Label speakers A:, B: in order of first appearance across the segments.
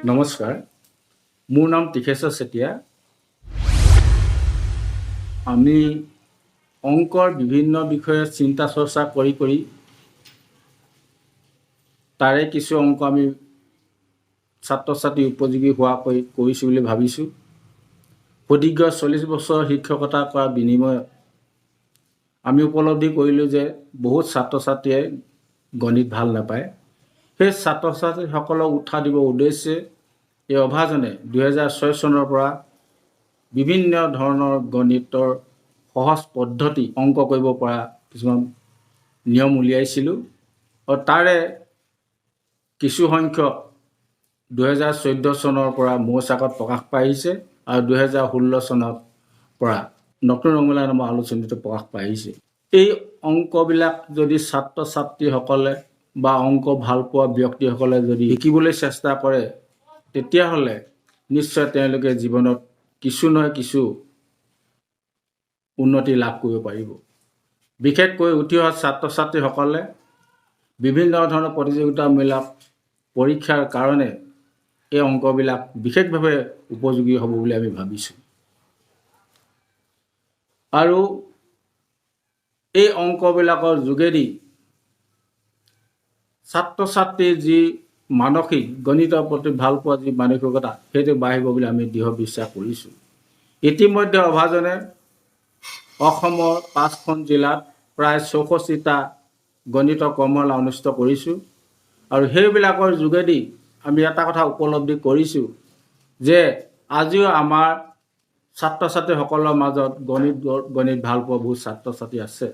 A: নমস্কাৰ, মোৰ নাম তীখেশ্বৰ চেতিয়া। আমি অংকৰ বিভিন্ন বিষয়ে চিন্তা চৰ্চা কৰি তাৰে কিছু অংক আমি ছাত্ৰ ছাত্ৰী উপযোগী হোৱাকৈ কৰিছোঁ বুলি ভাবিছোঁ। সুদীৰ্ঘ 40 বছৰ শিক্ষকতা কৰাৰ বিনিময়ত আমি উপলব্ধি কৰিলোঁ যে বহুত ছাত্ৰ ছাত্ৰীয়ে গণিত ভাল নাপায়। সেই ছাত্ৰ ছাত্ৰীসকলক উৎসাহ দিবৰ উদ্দেশ্যে এই অভাজনে 2006 চনৰ পৰা বিভিন্ন ধৰণৰ গণিতৰ সহজ পদ্ধতি অংক কৰিব পৰা কিছুমান নিয়ম উলিয়াইছিলোঁ আৰু তাৰে কিছু সংখ্যক 2014 চনৰ পৰা মৌচাকত প্ৰকাশ পাইছে আৰু 2016 চনৰ পৰা নতুন ৰঙলা নামৰ আলোচনীটো প্ৰকাশ পাইছে। এই অংকবিলাক যদি ছাত্ৰ ছাত্ৰীসকলে বা অংক ভাল পোৱা ব্যক্তিসকলে যদি শিকিবলৈ চেষ্টা কৰে তেতিয়াহ'লে নিশ্চয় তেওঁলোকে জীৱনত কিছু নহয় কিছু উন্নতি লাভ কৰিব পাৰিব। বিশেষকৈ উঠি অহা ছাত্ৰ ছাত্ৰীসকলে বিভিন্ন ধৰণৰ প্ৰতিযোগিতামূলক পৰীক্ষাৰ কাৰণে এই অংকবিলাক বিশেষভাৱে উপযোগী হ'ব বুলি আমি ভাবিছোঁ। আৰু এই অংকবিলাকৰ যোগেদি ছাত্ৰ ছাত্ৰীৰ যি মানসিক গণিতৰ প্ৰতি ভাল পোৱা যি মানসিকতা সেইটো বাঢ়িব বুলি আমি দৃঢ় বিশ্বাস কৰিছোঁ। ইতিমধ্যে অভাজনে অসমৰ 5খন জিলাত প্ৰায় 64টা গণিতৰ কৰ্মশালা অনুষ্ঠিত কৰিছোঁ আৰু সেইবিলাকৰ যোগেদি আমি এটা কথা উপলব্ধি কৰিছোঁ যে আজিও আমাৰ ছাত্ৰ ছাত্ৰীসকলৰ মাজত গণিত ভাল পোৱা বহুত ছাত্ৰ ছাত্ৰী আছে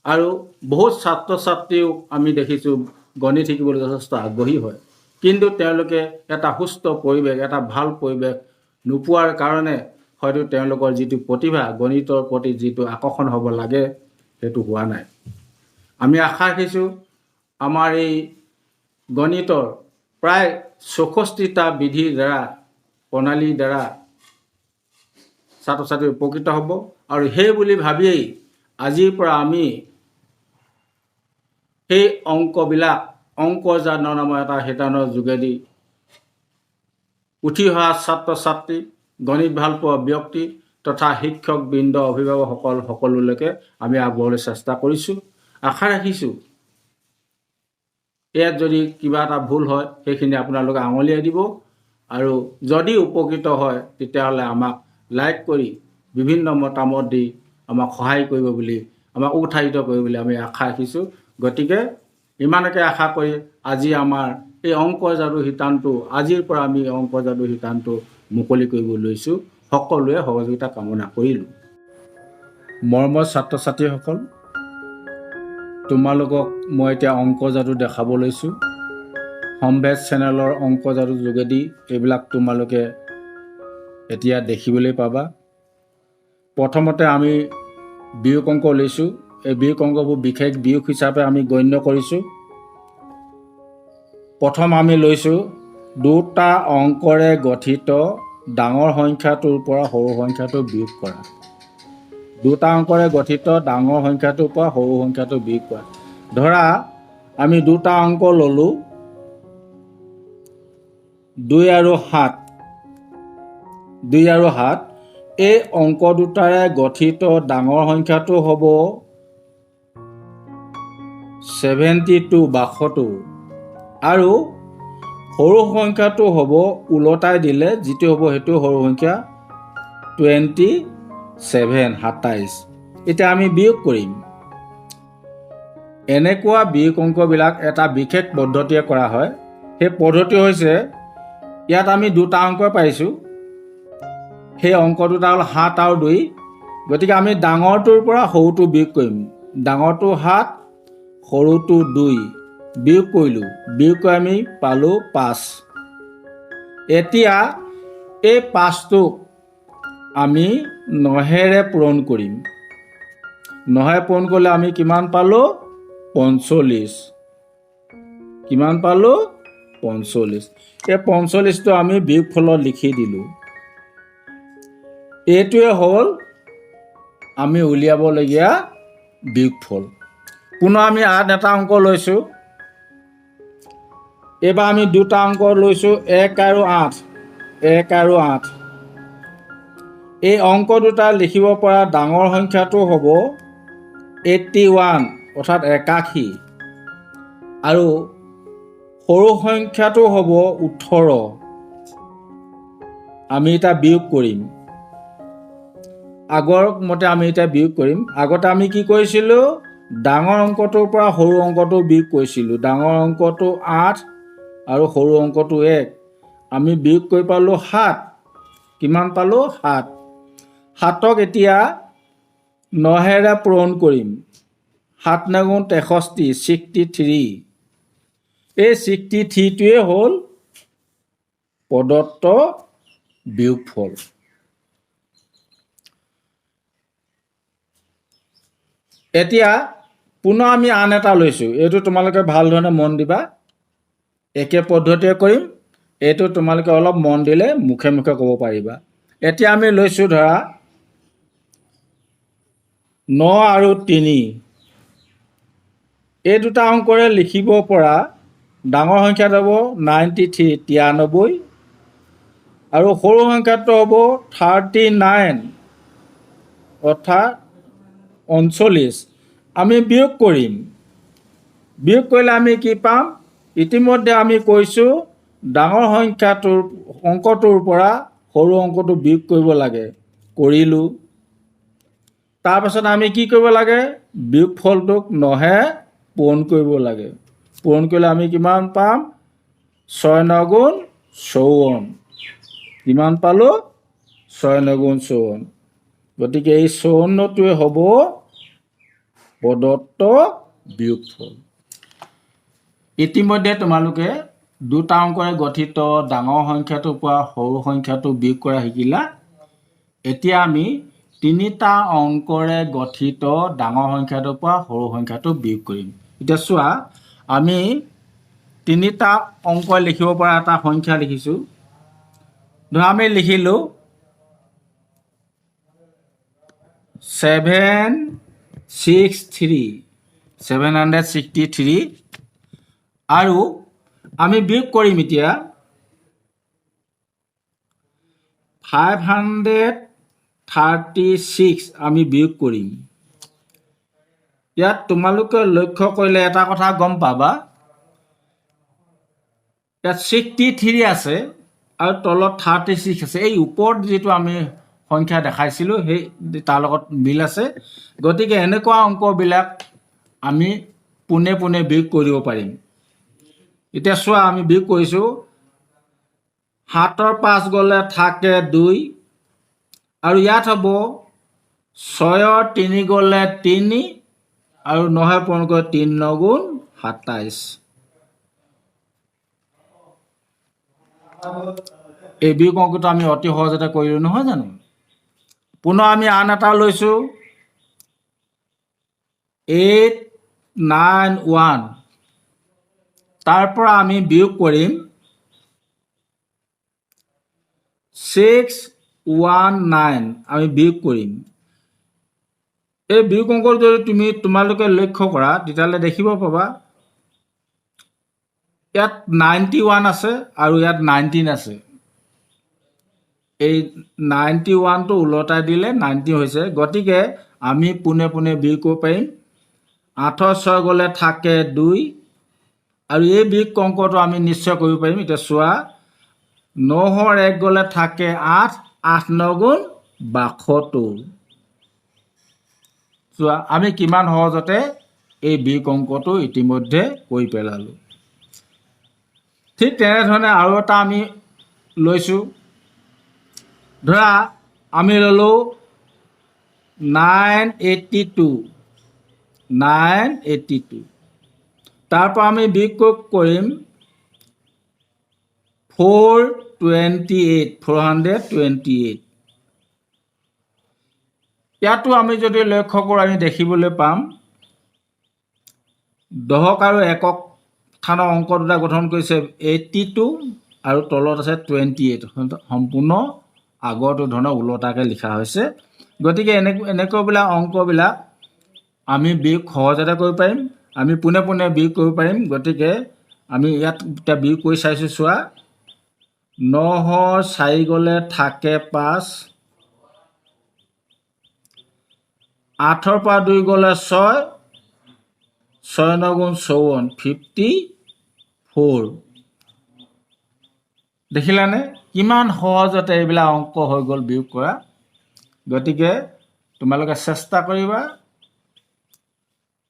A: আৰু বহুত ছাত্ৰ ছাত্ৰীও আমি দেখিছোঁ গণিত শিকিবলৈ যথেষ্ট আগ্ৰহী হয়, কিন্তু তেওঁলোকে এটা সুস্থ পৰিৱেশ, এটা ভাল পৰিৱেশ নোপোৱাৰ কাৰণে হয়তো তেওঁলোকৰ যিটো প্ৰতিভা গণিতৰ প্ৰতি যিটো আকৰ্ষণ হ'ব লাগে সেইটো হোৱা নাই। আমি আশা ৰাখিছোঁ আমাৰ এই গণিতৰ প্ৰায় 64টা বিধিৰ দ্বাৰা প্ৰণালীৰ দ্বাৰা ছাত্ৰ ছাত্ৰী উপকৃত হ'ব আৰু সেই বুলি ভাবিয়েই আজিৰ পৰা আমি সেই অংকবিলাক অংকজানৰ নামৰ এটা শিতানৰ যোগেদি উঠি অহা ছাত্ৰ ছাত্ৰী, গণিত ভাল পোৱা ব্যক্তি তথা শিক্ষকবৃন্দ, অভিভাৱকসকল সকলোলৈকে আমি আগবঢ়াবলৈ চেষ্টা কৰিছোঁ। আশা ৰাখিছোঁ ইয়াত যদি কিবা এটা ভুল হয় সেইখিনি আপোনালোকে আঙুলিয়াই দিব আৰু যদি উপকৃত হয় তেতিয়াহ'লে আমাক লাইক কৰি বিভিন্ন মতামত দি আমাক সহায় কৰিব বুলি, আমাক উৎসাহিত কৰিব বুলি আমি আশা ৰাখিছোঁ। গতিকে ইমানকে আশা কৰি আজি আমাৰ এই অংক যাদু শিতানটো আজিৰ পৰা আমি অংক যাদু শিতানটো মুকলি কৰিব লৈছোঁ। সকলোৱে সহযোগিতা কামনা কৰিলোঁ। মৰমৰ ছাত্ৰ ছাত্ৰীসকল, তোমালোকক মই এতিয়া অংক যাদু দেখাব লৈছোঁ। সম্ভেদ চেনেলৰ অংক যাদুৰ যোগেদি এইবিলাক তোমালোকে এতিয়া দেখিবলৈ পাবা। প্ৰথমতে আমি বিয়োগ অংক লৈছোঁ। এই বিয়োগ অংকবোৰ বিশেষ বিয়োগ হিচাপে আমি গণ্য কৰিছোঁ। প্ৰথম আমি লৈছোঁ দুটা অংকৰে গঠিত ডাঙৰ সংখ্যাটোৰ পৰা সৰু সংখ্যাটো বিয়োগ কৰা। দুটা অংকৰে গঠিত ডাঙৰ সংখ্যাটোৰ পৰা সৰু সংখ্যাটো বিয়োগ কৰা। ধৰা আমি দুটা অংক ল'লোঁ 2 আৰু 7। 2 আৰু 7 এই অংক দুটাৰে গঠিত ডাঙৰ সংখ্যাটো হ'ব 72 72 আৰু সৰু সংখ্যাটো হ'ব ওলটাই দিলে যিটো হ'ব সেইটো সৰু সংখ্যা 27 27। এতিয়া আমি বিয়োগ কৰিম। এনেকুৱা বিয়োগ অংকবিলাক এটা বিশেষ পদ্ধতিৰে কৰা হয়। সেই পদ্ধতি হৈছে ইয়াত আমি দুটা অংক পাইছোঁ। সেই অংক দুটা হ'ল 7 আৰু 2। গতিকে আমি ডাঙৰটোৰ পৰা সৰুটো বিয়োগ কৰিম। ডাঙৰটো 7, সৰুটো 2 বিয়োগ কৰিলোঁ। বিয়োগ কৰি আমি পালোঁ 5। এতিয়া এই 5টোক আমি 9ৰে পূৰণ কৰিম। 9ৰে পূৰণ কৰিলে আমি কিমান পালোঁ? 45। কিমান পালোঁ? 45। এই 45টো আমি বিয়োগফলত লিখি দিলোঁ। এইটোৱে হ'ল আমি উলিয়াবলগীয়া বিয়োগফল। পুনৰ আমি আন এটা অংক লৈছোঁ এইবাৰ আমি দুটা অংক লৈছোঁ 1 আৰু 8, 1 আৰু 8। এই অংক দুটা লিখিব পৰা ডাঙৰ সংখ্যাটো হ'ব 81 অৰ্থাৎ 81 আৰু সৰু সংখ্যাটো হ'ব 18। আমি এটা বিয়োগ কৰিম, আগৰ মতে আমি এতিয়া বিয়োগ কৰিম। আগতে আমি কি কৰিছিলোঁ, ডাঙৰ অংকটোৰ পৰা সৰু অংকটো বিয়োগ কৰিছিলোঁ। ডাঙৰ অংকটো 8 আৰু সৰু অংকটো 1। আমি বিয়োগ কৰি পালোঁ 7। কিমান পালোঁ? 7। 7ক এতিয়া 9ৰে পূৰণ কৰিম। 7 × 9 = 63, 63। এই 63টোৱে হ'ল প্ৰদত্ত বিয়োগফল। এতিয়া পুনৰ আমি আন এটা লৈছোঁ। এইটো তোমালোকে ভাল ধৰণে মন দিবা। একে পদ্ধতিৰে কৰিম। এইটো তোমালোকে অলপ মন দিলে মুখে মুখে ক'ব পাৰিবা। এতিয়া আমি লৈছোঁ ধৰা 9 আৰু 3। এই দুটা অংকৰে লিখিব পৰা ডাঙৰ সংখ্যাটো হ'ব 93, 93। আৰু সৰু সংখ্যাটো হ'ব 39 অৰ্থাৎ 39। আমি বিয়োগ কৰিম। বিয়োগ কৰিলে আমি কি পাম? ইতিমধ্যে আমি কৈছোঁ ডাঙৰ সংখ্যাটোৰ অংকটোৰ পৰা সৰু অংকটো বিয়োগ কৰিব লাগে, কৰিলোঁ। তাৰপাছত আমি কি কৰিব লাগে? বিয়োগফলটোক 9ৰে পূৰণ কৰিব লাগে। পূৰণ কৰিলে আমি কিমান পাম? 6 × 9 = 54। কিমান পালোঁ? 6 × 9 = 54। গতিকে এই 54টোৱে হ'ব প্ৰদত্ত বিয়োগফল। ইতিমধ্যে তোমালোকে দুটা অংকৰে গঠিত ডাঙৰ সংখ্যাটোৰ পৰা সৰু সংখ্যাটো বিয়োগ কৰা শিকিলা। এতিয়া আমি তিনিটা অংকৰে গঠিত ডাঙৰ সংখ্যাটোৰ পৰা সৰু সংখ্যাটো বিয়োগ কৰিম। এতিয়া চোৱা, আমি তিনিটা অংক লিখিব পৰা এটা সংখ্যা লিখিছোঁ। ধৰা আমি লিখিলোঁ 763 আৰু আমি বিয়োগ কৰিম এতিয়া 536 আমি বিয়োগ কৰিম। ইয়াত তোমালোকে লক্ষ্য কৰিলে এটা কথা গম পাবা, ইয়াত 63 আছে আৰু তলত 36 আছে। এই ওপৰত যিটো আমি সংখ্যা দেখাইছিলোঁ সেই তাৰ লগত মিল আছে। গতিকে এনেকুৱা অংকবিলাক আমি পোনে পোনে বিয়োগ কৰিব পাৰিম। এতিয়া চোৱা, আমি বিয়োগ কৰিছোঁ 7ৰ 5 গ'লে থাকে 2 আৰু ইয়াত হ'ব 6ৰ 3 গ'লে 3 আৰু 9ৰে পূৰণ কৰি 3 × 9 = 27। এই বিয়োগ অংকটো আমি অতি সহজতে কৰিলোঁ, নহয় জানো? পুনৰ আমি আন এটা লৈছোঁ 891। তাৰ পৰা আমি বিয়োগ কৰিম 619। আমি বিয়োগ কৰিম। এই বিয়োগ অংকটো যদি তোমালোকে লক্ষ্য কৰা তেতিয়াহ'লে দেখিব পাবা ইয়াত 91 আছে আৰু ইয়াত 19 আছে। এই 91টো ওলটাই দিলে 90 হৈছে। গতিকে আমি পোনে পোনে বিয়োগ কৰিব পাৰিম। 8ৰ 6 গ'লে থাকে 2 আৰু এই বিয়োগ অংকটো আমি নিশ্চয় কৰিব পাৰিম। এতিয়া চোৱা, 9ৰ 1 গ'লে থাকে 8, 8 × 9 = 72। চোৱা, আমি কিমান সহজতে এই বিয়োগ অংকটো ইতিমধ্যে কৰি পেলালোঁ। ঠিক তেনেধৰণে আৰু এটা আমি লৈছোঁ। ধৰা আমি ল'লোঁ 982। তাৰ পৰা আমি বিয়োগ কৰিম 428। ইয়াতো আমি যদি লক্ষ্য কৰোঁ আমি দেখিবলৈ পাম 10 আৰু 1 স্থানৰ অংক দুটা গঠন কৰিছে 82 আৰু তলত আছে 28। সম্পূৰ্ণ আগৰটো ধৰণৰ ওলোটাকৈ লিখা হৈছে। গতিকে এনেকুৱাবিলাক অংকবিলাক আমি বিয়োগ সহজতে কৰিব পাৰিম। আমি পোনে পোনে বিয়োগ কৰিব পাৰিম। গতিকে আমি ইয়াত এতিয়া বিয়োগ কৰি চাইছোঁ চোৱা 9 4 গ'লে থাকে 5 8 পৰা 2 গ'লে 6 6 9 গুণ 54 54 দেখিলানে কিমান সহজতে এইবিলাক অংক হৈ গ'ল বিয়োগ কৰা গতিকে তোমালোকে চেষ্টা কৰিবা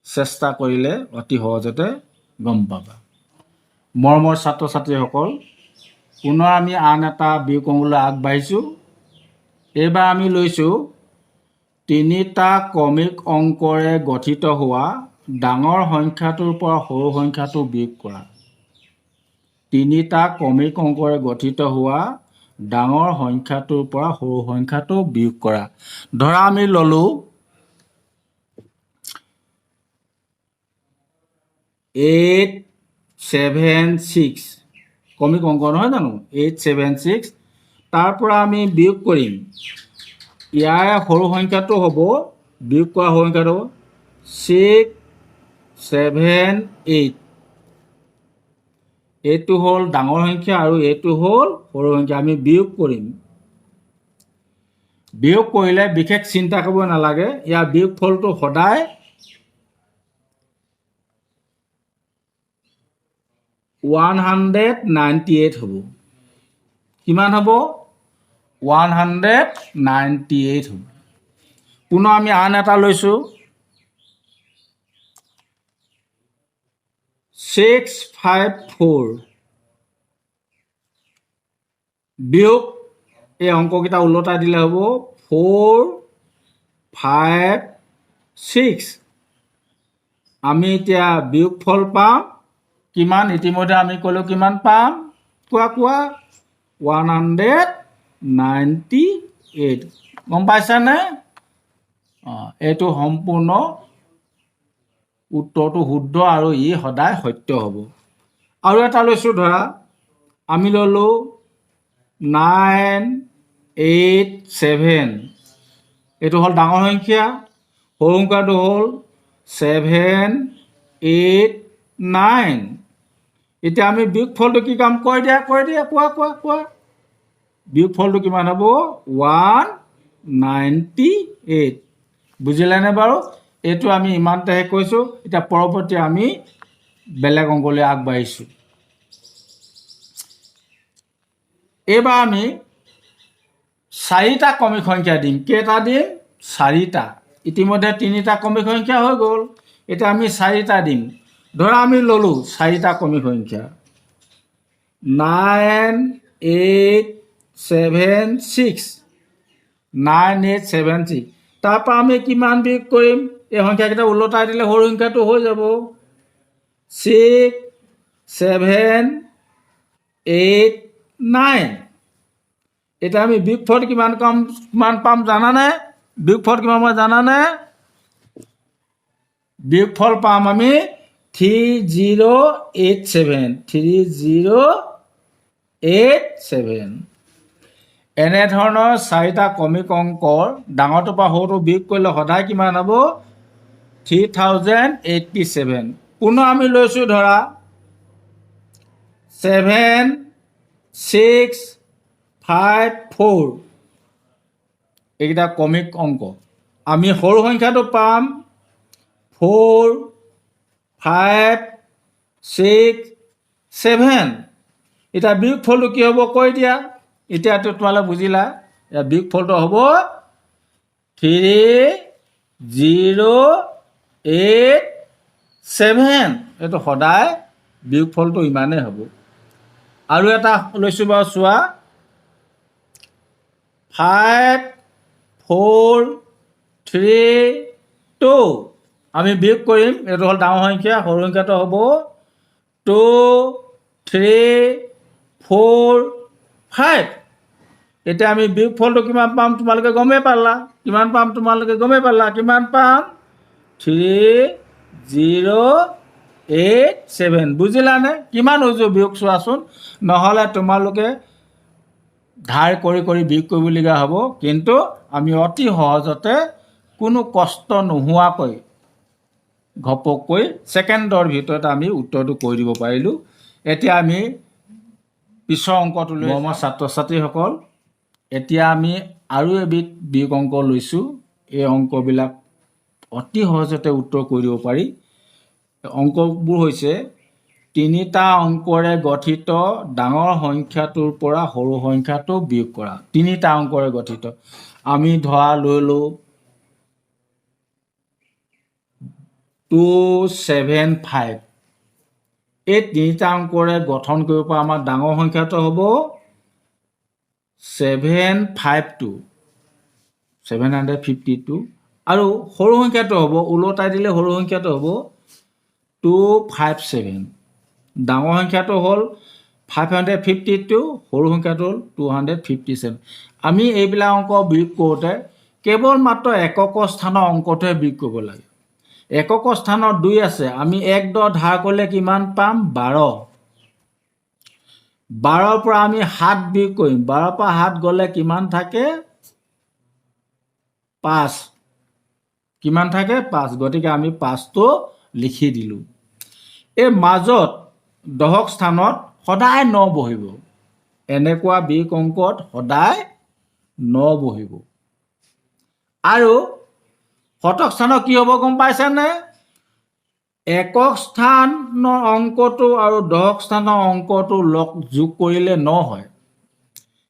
A: চেষ্টা কৰিলে অতি সহজতে গম পাবা মৰমৰ ছাত্ৰ ছাত্ৰীসকল পুনৰ আমি আন এটা বিয়োগ অংকলৈ আগবাঢ়িছোঁ এইবাৰ আমি লৈছোঁ তিনিটা ক্ৰমিক অংকৰে গঠিত হোৱা ডাঙৰ সংখ্যাটোৰ পৰা সৰু সংখ্যাটো বিয়োগ কৰা তিনিটা ক্ৰমিক অংকৰে গঠিত হোৱা ডাঙৰ সংখ্যাটোৰ পৰা সৰু সংখ্যাটো বিয়োগ কৰা ধৰা আমি ললোঁ 876 ক্ৰমিক অংক নহয় জানো 876 তাৰ পৰা আমি বিয়োগ কৰিম ইয়াৰ সৰু সংখ্যাটো হ'ব বিয়োগ কৰা সৰু সংখ্যাটো 678 এইটো হ'ল ডাঙৰ সংখ্যা আৰু এইটো হ'ল সৰু সংখ্যা আমি বিয়োগ কৰিম বিয়োগ কৰিলে বিশেষ চিন্তা কৰিব নালাগে ইয়াৰ বিয়োগ ফলটো সদায় 198 হ'ব কিমান হ'ব 198 হ'ব পুনৰ আমি আন এটা লৈছোঁ 654 বিয়োগ এই অংককেইটা ওলটাই দিলে হ'ব 456 আমি এতিয়া বিয়োগ ফল পাম কিমান ইতিমধ্যে আমি ক'লোঁ কিমান পাম কোৱা 198 গম পাইছানে এইটো সম্পূৰ্ণ উত্তৰটো শুদ্ধ আৰু ই সদায় সত্য হ'ব আৰু এটা লৈছোঁ ধৰা আমি ল'লোঁ 987 এইটো হ'ল ডাঙৰ সংখ্যা সৰু সংখ্যাটো হ'ল 789 এতিয়া আমি বিয়োগ ফলটো কি কাম কৈ দিয়া কোৱা বিয়োগ ফলটো কিমান হ'ব 198 বুজিলেনে বাৰু এইটো আমি ইমানতেহে কৈছোঁ এতিয়া পৰৱৰ্তী আমি বেলেগ অংকলৈ আগবাঢ়িছোঁ এইবাৰ আমি 4টা ক্ৰমিক সংখ্যা দিম কেইটা দিম 4টা ইতিমধ্যে 3টা ক্ৰমিক সংখ্যা হৈ গ'ল এতিয়া আমি 4টা দিম ধৰা আমি ল'লোঁ 4টা ক্ৰমিক সংখ্যা 9876 তাৰপৰা আমি কিমান বিয়োগ কৰিম এই সংখ্যাকেইটা ওলটাই দিলে সৰু সংখ্যাটো হৈ যাব 679 এতিয়া আমি বিয়োগ ফল কিমান পাম জানানে বিয়োগ ফল কিমান মই জানানে বিয়োগ ফল পাম আমি 3087 এনেধৰণৰ 4টা ক্ৰমিক অংকৰ ডাঙৰটোৰ পৰা সৰুটো বিয়োগ কৰিলে সদায় কিমান হ'ব 3087 পুনৰ আমি লৈছোঁ ধৰা 7654 এইকেইটা ক্ৰমিক অংক আমি সৰু সংখ্যাটো পাম 4567 এতিয়া বিয়োগ ফলটো কি হ'ব কৈ দিয়া এতিয়াতো তোমালোকে বুজিলা ইয়াৰ বিয়োগ ফলটো হ'ব 3087 এইটো সদায় বিয়োগ ফলটো ইমানেই হ'ব আৰু এটা লৈছোঁ বাৰু চোৱা 5432 আমি বিয়োগ কৰিম এইটো হ'ল ডাঙৰ সংখ্যা সৰু সংখ্যাটো হ'ব 2345 এতিয়া আমি বিয়োগ ফলটো কিমান পাম তোমালোকে গমেই পালা কিমান পাম 3087 বুজিলানে কিমান হৈছে বিয়োগ চোৱাচোন নহ'লে তোমালোকে ধাৰ কৰি বিয়োগ কৰিবলগীয়া হ'ব কিন্তু আমি অতি সহজতে কোনো কষ্ট নোহোৱাকৈ ঘপককৈ ছেকেণ্ডৰ ভিতৰত আমি উত্তৰটো কৈ দিব পাৰিলোঁ এতিয়া আমি পিছৰ অংকটো লৈ আমাৰ ছাত্ৰ ছাত্ৰীসকল এতিয়া আমি আৰু এবিধ বিয়োগ অংক লৈছোঁ। এই অংকবিলাক অতি সহজতে উত্তৰ কৰি দিব পাৰি। অংকবোৰ হৈছে তিনিটা অংকৰে গঠিত ডাঙৰ সংখ্যাটোৰ পৰা সৰু সংখ্যাটো বিয়োগ কৰা। তিনিটা অংকৰে গঠিত। আমি ধৰা লৈলোঁ 275। এই তিনিটা অংকৰে গঠন কৰিব পৰা আমাৰ ডাঙৰ সংখ্যাটো হ'ব 752 আৰু সৰু সংখ্যাটো হ'ব ওলোটাই দিলে সৰু সংখ্যাটো হ'ব 257। ডাঙৰ সংখ্যাটো হ'ল 552, সৰু সংখ্যাটো হ'ল 257। আমি এইবিলাক অংক বিয়োগ কৰোঁতে কেৱল মাত্ৰ একক স্থানৰ অংকটোহে বিয়োগ কৰিব লাগে। একক স্থানত 2 আছে, আমি 1 ধাৰ কৰিলে কিমান পাম? 12। 12ৰ পৰা আমি 7 বিয়োগ কৰিম। 12ৰ পৰা 7 গ'লে কিমান থাকে? 5। কিমান থাকে? 5। গতিকে আমি 5টো লিখি দিলোঁ। এই মাজত দশক স্থানত সদায় 9 বহিব। এনেকুৱা বিয়োগ অংকত সদায় 9 বহিব। আৰু শতক স্থানত কি হ'ব গম পাইছেনে? একক স্থানৰ অংকটো আৰু দশক স্থানৰ অংকটো যোগ কৰিলে 9 হয়।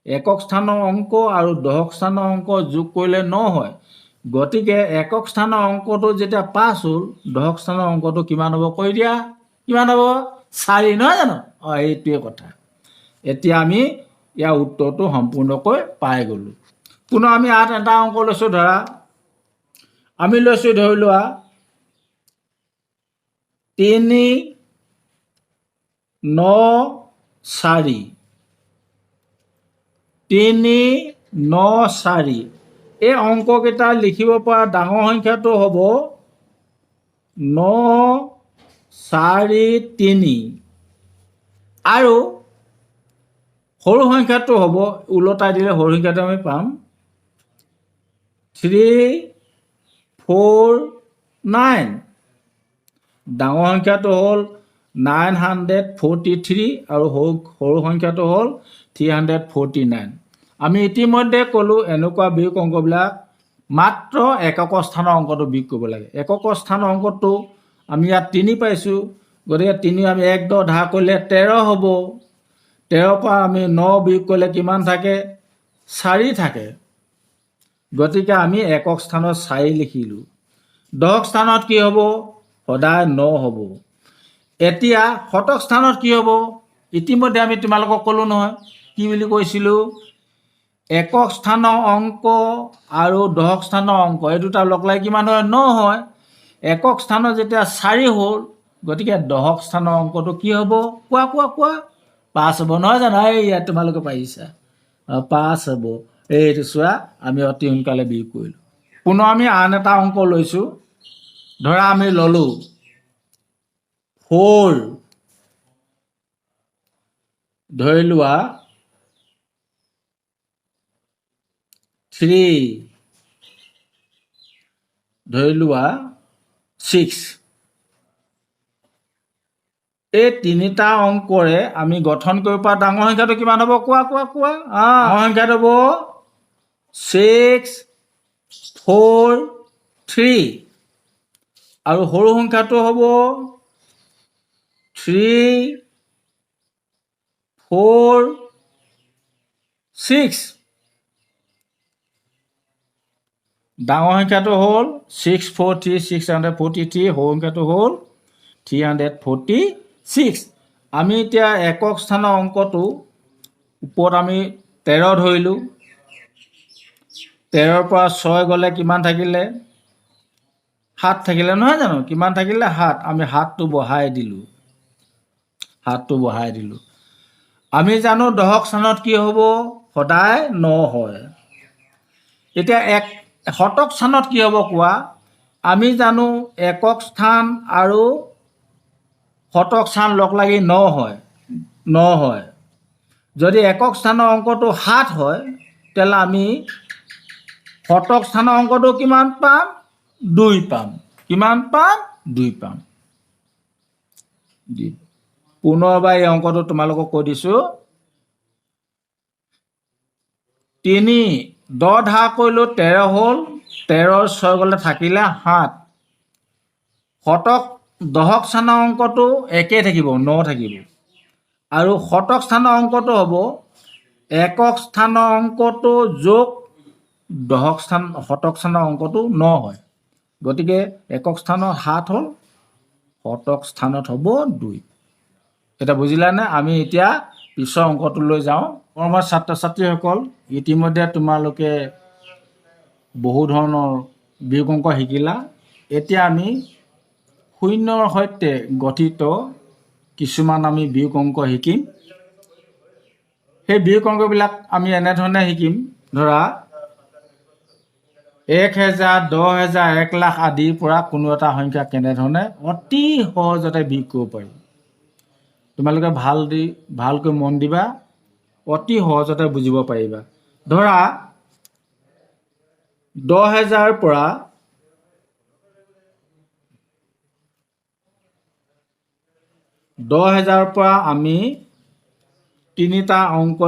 A: একক স্থানৰ অংক আৰু দশক স্থানৰ অংক যোগ কৰিলে 9 হয়। গতিকে একক স্থানৰ অংকটো যেতিয়া 5 হ'ল, দশক স্থানৰ অংকটো কিমান হ'ব কৈ দিয়া? কিমান হ'ব? 4, নহয় জানো? এইটোৱে কথা। এতিয়া আমি ইয়াৰ উত্তৰটো সম্পূৰ্ণকৈ পাই গ'লোঁ। পুনৰ আমি এটা অংক লৈছোঁ। ধৰা আমি লৈছোঁ, ধৰি লোৱা 3, 9, 4। 3, 9, 4। এই অংককেইটা লিখিব পৰা ডাঙৰ সংখ্যাটো হ'ব 9, 4, 3 আৰু সৰু সংখ্যাটো হ'ব ওলোটাই দিলে সৰু সংখ্যাটো আমি পাম 3, 4, 9। ডাঙৰ সংখ্যাটো হ'ল 943 আৰু সৰু সংখ্যাটো হ'ল 349। আমি ইতিমধ্যে ক'লোঁ এনেকুৱা বিয়োগ অংকবিলাক মাত্ৰ একক স্থানৰ অংকটো বিয়োগ কৰিব লাগে। একক স্থানৰ অংকটো আমি ইয়াত 3 পাইছোঁ। গতিকে 3 আমি 1 ধাৰ কৰিলে 13 হ'ব। 13ৰ পৰা আমি 9 বিয়োগ কৰিলে কিমান থাকে? 4 থাকে। গতিকে আমি একক স্থানত 4 লিখিলোঁ। দশক স্থানত কি হ'ব? সদায় 9 হ'ব। এতিয়া শতক স্থানত কি হ'ব? ইতিমধ্যে আমি তোমালোকক ক'লোঁ নহয়, কি বুলি কৈছিলোঁ? একক স্থানৰ অংক আৰু দশক স্থানৰ অংক এই দুটা লগ লাগি কিমান হয়? 9 হয়। একক স্থানত যেতিয়া 4 হ'ল, গতিকে দশক স্থানৰ অংকটো কি হ'ব? কোৱা 5 হ'ব, নহয় জানো? ইয়াত তোমালোকে পাৰিছা। 5 হ'ব। এইটো চোৱা, আমি অতি সোনকালে বিয়োগ কৰিলোঁ। পুনৰ আমি আন এটা অংক লৈছোঁ। ধৰা আমি ল'লোঁ 4, ধৰি লোৱা 3, ধৰি লোৱা 6। এই তিনিটা অংকৰে আমি গঠন কৰিব পৰা ডাঙৰ সংখ্যাটো কিমান হ'ব? কোৱা। ডাঙৰ সংখ্যাটো হ'ব 6, 4, 3 আৰু সৰু সংখ্যাটো হ'ব 3, 4, 6। ডাঙৰ সংখ্যাটো হ'ল 643, 643, সৰু সংখ্যাটো হ'ল 346। আমি এতিয়া একক স্থানৰ অংকটো ওপৰত আমি 13 ধৰিলোঁ। 13ৰ পৰা 6 গ'লে কিমান থাকিলে? 7 থাকিলে, নহয় জানো? কিমান থাকিলে? 7। আমি 7টো বহাই দিলোঁ। আমি জানো দশক স্থানত কি হ'ব? সদায় 9 হয়। এতিয়া শতক স্থানত কি হ'ব কোৱা? আমি জানো একক স্থান আৰু শতক স্থান লগ লাগি 9 হয়। যদি একক স্থানৰ অংকটো 7 হয়, তেতিয়াহ'লে আমি শতক স্থানৰ অংকটো কিমান পাম? 2 পাম। কিমান পাম? 2 পাম। পুনৰবাৰ এই অংকটো তোমালোকক কৈ দিছোঁ। 3 10 ধাৰ কৰিলোঁ 13 হ'ল, 13ৰ 6 গ'লে থাকিলে 7। শতক দশক স্থানৰ অংকটো একেই থাকিব, 9 থাকিব। আৰু শতক স্থানৰ অংকটো হ'ব একক স্থানৰ অংকটো যোগ শতক স্থানৰ অংকটো 9 হয়। গতিকে একক স্থানত 7 হ'ল, শতক স্থানত হ'ব 2। এটা বুজিলানে? আমি এতিয়া পিছৰ অংকটোলৈ যাওঁ। মৰমৰ ছাত্ৰ ছাত্ৰীসকল, ইতিমধ্যে তোমালোকে বহু ধৰণৰ বিয়োগ অংক শিকিলা। এতিয়া আমি শূন্যৰ সৈতে গঠিত কিছুমান আমি বিয়োগ অংক শিকিম। সেই বিয়োগ অংকবিলাক আমি এনেধৰণে শিকিম। ধৰা 1000, 10,000, 1 লাখ আদিৰ পৰা কোনো এটা সংখ্যা কেনেধৰণে অতি সহজতে বিয়োগ কৰিব পাৰি। তোমালোকে ভালকৈ মন দিবা, অতি সহজতে বুজিব পাৰিবা। ধৰা 10,000ৰ পৰা 10,000ৰ পৰা আমি তিনিটা অংক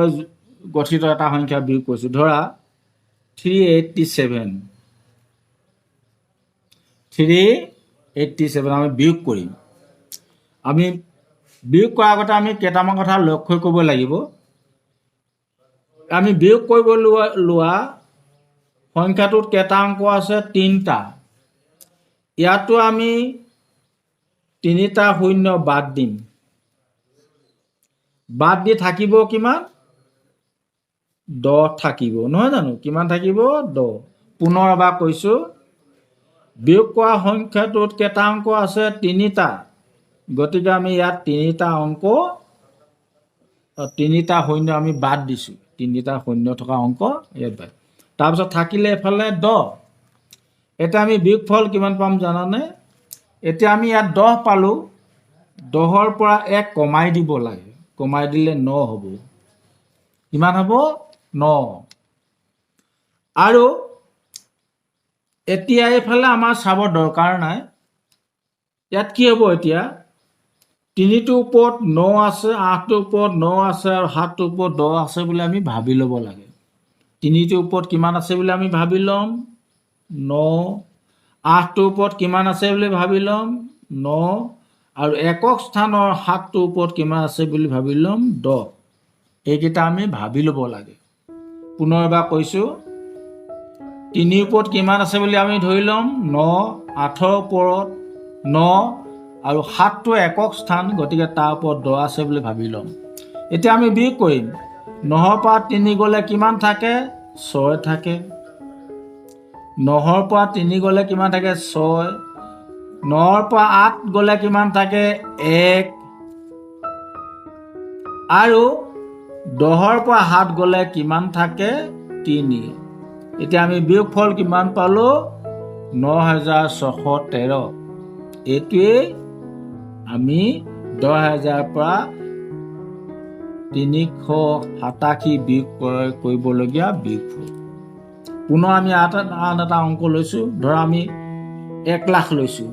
A: গঠিত এটা সংখ্যা বিয়োগ কৰিছোঁ। ধৰা 387 আমি বিয়োগ কৰিম। আমি বিয়োগ কৰাৰ আগতে আমি কেইটামান কথা লক্ষ্য কৰিব লাগিব। আমি বিয়োগ কৰিব লোৱা সংখ্যাটোত কেইটা অংক আছে? 3টা। ইয়াতো আমি 3টা শূন্য বাদ দিম। বাদ দি থাকিব কিমান? 10 থাকিব, নহয় জানো? কিমান থাকিব? 10। পুনৰ এবাৰ কৈছোঁ, বিয়োগ কৰা সংখ্যাটোত কেইটা অংক আছে? 3টা। গতিকে আমি ইয়াত 3টা শূন্য আমি বাদ দিছোঁ। 3টা শূন্য থকা অংক ইয়াত বাদ। তাৰপিছত থাকিলে এফালে 10। এতিয়া আমি বিয়োগফল কিমান পাম জানানে? এতিয়া আমি ইয়াত 10 পালোঁ। 10ৰ পৰা 1 কমাই দিব লাগে। কমাই দিলে 9 হ'ব। কিমান হ'ব? 9। আৰু এতিয়া এইফালে আমাৰ চাব দৰকাৰ নাই। ইয়াত কি হ'ব? এতিয়া 3টোৰ ওপৰত 9 আছে, 8টোৰ ওপৰত 9 আছে আৰু 7টোৰ ওপৰত 10 আছে বুলি আমি ভাবি ল'ব লাগে। 3টোৰ ওপৰত কিমান আছে বুলি আমি ভাবি ল'ম? 9। 8টোৰ ওপৰত কিমান আছে বুলি ভাবি ল'ম? 9। আৰু একক স্থানৰ 7টোৰ ওপৰত কিমান আছে বুলি ভাবি ল'ম? 10। এইকেইটা আমি ভাবি ল'ব লাগে। পুনৰ এবাৰ কৈছোঁ, 3ৰ ওপৰত কিমান আছে বুলি আমি ধৰি ল'ম? 9। 8ৰ ওপৰত 9 আৰু 7টো একক স্থান, গতিকে তাৰ ওপৰত 10 আছে বুলি ভাবি ল'ম। এতিয়া আমি বিয়োগ কৰিম। 9ৰ পৰা 3 গ'লে কিমান থাকে? 6 থাকে। 9ৰ পৰা 3 গ'লে কিমান থাকে? 6। 9ৰ পৰা 8 গ'লে কিমান থাকে? 1। আৰু 10ৰ পৰা 7 গ'লে কিমান থাকে? 3। এতিয়া আমি বিয়োগফল কিমান পালোঁ? 9,613। এইটোৱেই আমি 10,000ৰ পৰা 387 বিয়োগ কৰিবলগীয়া বিয়োগফল। পুনৰ আমি আন এটা অংক লৈছোঁ। ধৰা আমি 1 লাখ লৈছোঁ।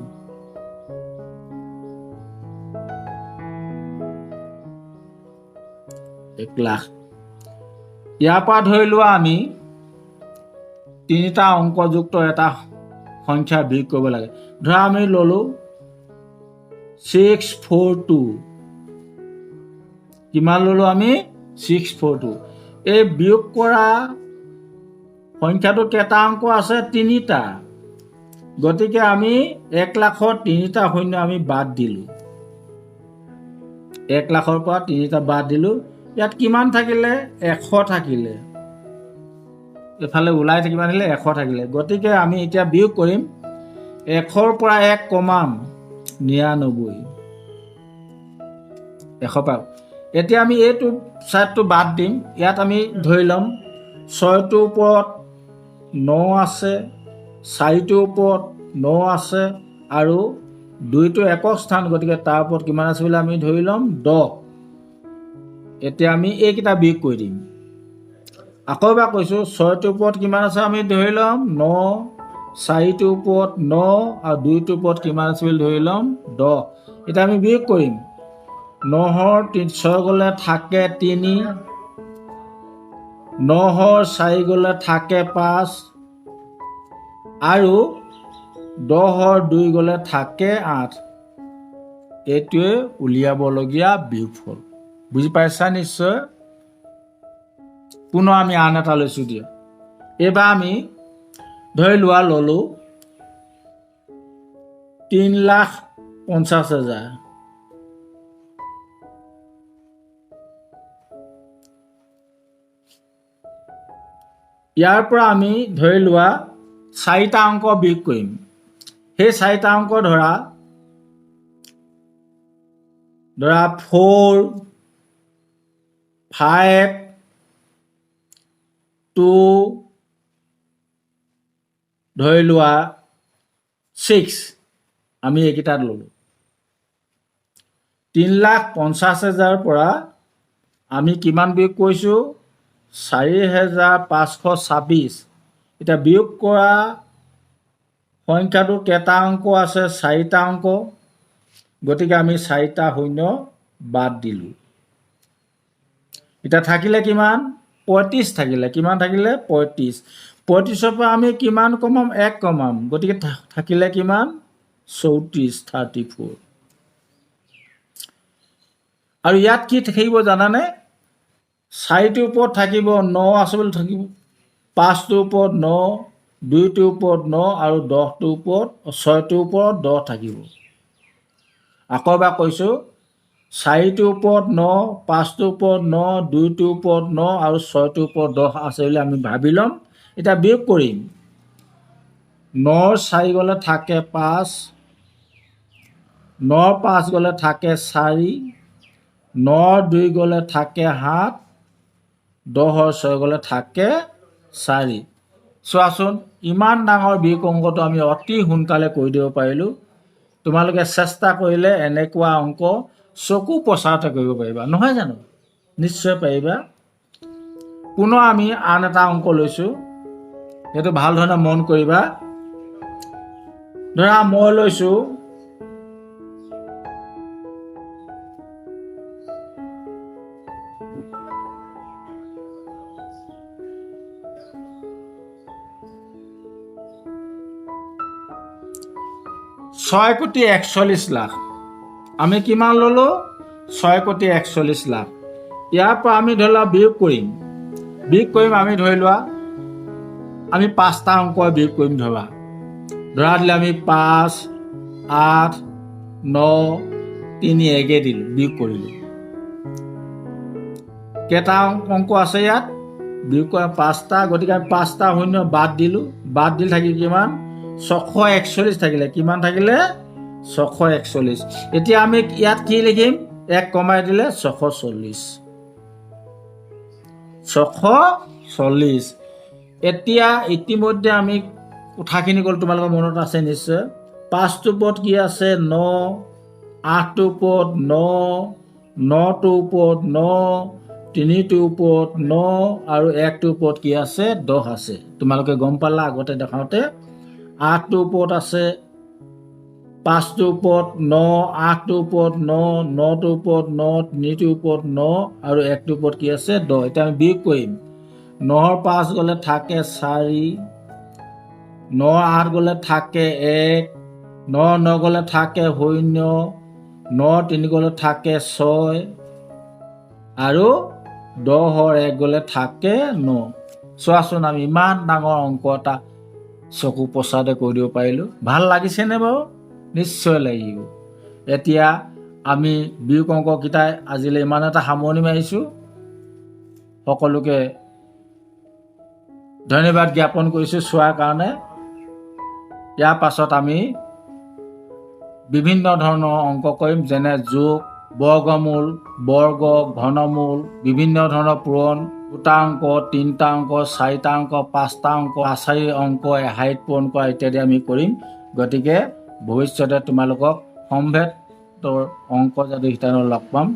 A: 1 লাখ। ইয়াৰ পৰা ধৰি লোৱা আমি 3টা অংকযুক্ত এটা সংখ্যা বিয়োগ কৰিব লাগে। ধৰা আমি ল'লোঁ 642। কিমান ল'লোঁ আমি? 642। এই বিয়োগ কৰা সংখ্যাটো কেইটা অংক আছে? 3টা। গতিকে আমি 1 লাখৰ 3টা শূন্য আমি বাদ দিলোঁ। 1 লাখৰ পৰা 3টা বাদ দিলোঁ। ইয়াত কিমান থাকিলে? 100 থাকিলে। এফালে ওলাই কিমান থাকিলে? 100 থাকিলে। গতিকে আমি এতিয়া বিয়োগ কৰিম। 100ৰ পৰা 1 কমাম 99। 100 পাম। এতিয়া আমি এইটো ছাইডটো বাদ দিম। ইয়াত আমি ধৰি ল'ম 6টোৰ ওপৰত 9 আছে, 4টোৰ ওপৰত 9 আছে আৰু 2টো একক স্থান, গতিকে তাৰ ওপৰত কিমান আছে বুলি আমি ধৰি ল'ম? 10। এতিয়া আমি এইকেইটা বিয়োগ কৰি দিম। আকৌ এবাৰ কৈছোঁ, 6টোৰ ওপৰত কিমান আছে আমি ধৰি ল'ম? 9। 4টোৰ ওপৰত 9 আৰু 2টোৰ ওপৰত কিমান আছে বুলি ধৰি ল'ম? 10। এতিয়া আমি বিয়োগ কৰিম। 9ৰ 6 গ'লে থাকে 3, 9ৰ 4 গ'লে থাকে 5 আৰু 10ৰ 2 গ'লে থাকে 8। এইটোৱে উলিয়াবলগীয়া বিয়োগফল। বুজি পাইছা নিশ্চয়? পুনৰ আমি আন এটা লৈছোঁ দিয়া। এইবাৰ আমি ধৰি লোৱা ল'লোঁ 3,50,000। ইয়াৰ পৰা আমি ধৰি লোৱা 4টা অংক বিয়োগ কৰিম। সেই 4টা অংক ধৰা 4, 5, 2, ধৰি লোৱা 6 আমি এইকেইটাত ল'লোঁ। 3,50,000 পৰা আমি কিমান বিয়োগ কৰিছোঁ? 4,526। এতিয়া বিয়োগ কৰা সংখ্যাটো কেইটা অংক আছে? 4টা অংক। গতিকে আমি 4টা শূন্য বাদ দিলোঁ। এতিয়া থাকিলে কিমান? 35 থাকিলে। কিমান থাকিলে? 35। 35ৰ পৰা আমি কিমান কমাম? 1 কমাম। গতিকে থাকিলে কিমান? 34, 34। আৰু ইয়াত কি থাকিব জানানে? 4টোৰ ওপৰত থাকিব 9 আছে বুলি থাকিব, 5টোৰ ওপৰত 9, 2টোৰ ওপৰত 9 আৰু 10টোৰ ওপৰত 6টোৰ ওপৰত 10 থাকিব। আকৌ এবাৰ কৈছোঁ, 4টোৰ ওপৰত 9, 5টোৰ ওপৰত 9, 2টোৰ ওপৰত 9 আৰু 6টোৰ ওপৰত 10 আছে বুলি আমি ভাবি ল'ম। এতিয়া বিয়োগ কৰিম। 9ৰ 4 গ'লে থাকে 5, 9ৰ 5 গ'লে থাকে 4, 9ৰ 2 গ'লে থাকে 7, 10ৰ 6 গ'লে থাকে 4। চোৱাচোন, ইমান ডাঙৰ বিয়োগ অংকটো আমি অতি সোনকালে কৰি দিব পাৰিলোঁ। তোমালোকে চেষ্টা কৰিলে এনেকুৱা অংক চকু পচাৰতে কৰিব পাৰিবা, নহয় জানো? নিশ্চয় পাৰিবা। পুনৰ আমি আন এটা অংক লৈছোঁ, সেইটো ভাল ধৰণে মন কৰিবা। ধৰা মই লৈছোঁ 6,41,00,000। আমি কিমান ল'লোঁ? 6,41,00,000। ইয়াৰ পৰা আমি ধৰি লোৱা বিয়োগ কৰিম। আমি ধৰি লোৱা আমি 5টা অংক বিয়োগ কৰিম। ধৰা দিলে আমি 5, 8, 9, 3, 1 দিলোঁ, বিয়োগ কৰিলোঁ। কেইটা অংক আছে ইয়াত? বিয়োগ কৰা 5টা। গতিকে আমি 5টা শূন্য বাদ দিলোঁ। বাদ দিলে থাকিল কিমান? 641 থাকিলে। কিমান থাকিলে? 641। এতিয়া আমি ইয়াত কি লিখিম? 1 কমাই দিলে 640। 640। এতিয়া ইতিমধ্যে আমি কথাখিনি ক'লো, তোমালোকৰ মনত আছে নিশ্চয়। 5টোৰ ওপৰত কি আছে? 9, 8টোৰ ওপৰত 9, 9টোৰ ওপৰত 9, 3টোৰ ওপৰত 9 আৰু 1টোৰ ওপৰত কি আছে? 10 আছে। তোমালোকে গম পালা আগতে দেখাওঁতে। 8টোৰ ওপৰত আছে 5টোৰ ওপৰত 9, 8টোৰ ওপৰত 9, 9টোৰ ওপৰত 9, 3টোৰ ওপৰত 9 আৰু 1টোৰ ওপৰত কি আছে? 10। এতিয়া আমি বিয়োগ কৰিম। 9ৰ 5 গ'লে থাকে 4, 9ৰ 8 গ'লে থাকে 1, 9ৰ 9 গ'লে থাকে 0, 9ৰ 3 গ'লে থাকে 6 আৰু 10ৰ 1 গ'লে থাকে 9। চোৱাচোন, আমি ইমান ডাঙৰ অংক এটা চকু পচাৰতে কৰি দিব পাৰিলোঁ। ভাল লাগিছেনে বাৰু? নিশ্চয় লাগিব। এতিয়া আমি বিয়োগ অংককেইটাই আজিলৈ ইমান এটা সামৰণি মাৰিছোঁ। সকলোকে ধন্যবাদ জ্ঞাপন কৰিছোঁ চোৱাৰ কাৰণে। ইয়াৰ পাছত আমি বিভিন্ন ধৰণৰ অংক কৰিম, যেনে যোগ, বৰ্গমূল, বৰ্গ, ঘনমূল, বিভিন্ন ধৰণৰ পূৰণ, 2টা অংক, 3টা অংক, 4টা অংক, 5টা অংক, আচাৰী অংক, এহাৰিত পূৰণ কৰা ইত্যাদি আমি কৰিম। গতিকে ভৱিষ্যতে তোমালোকক সম্ভেদৰ অংক যাতে শিতানত লগ পাম।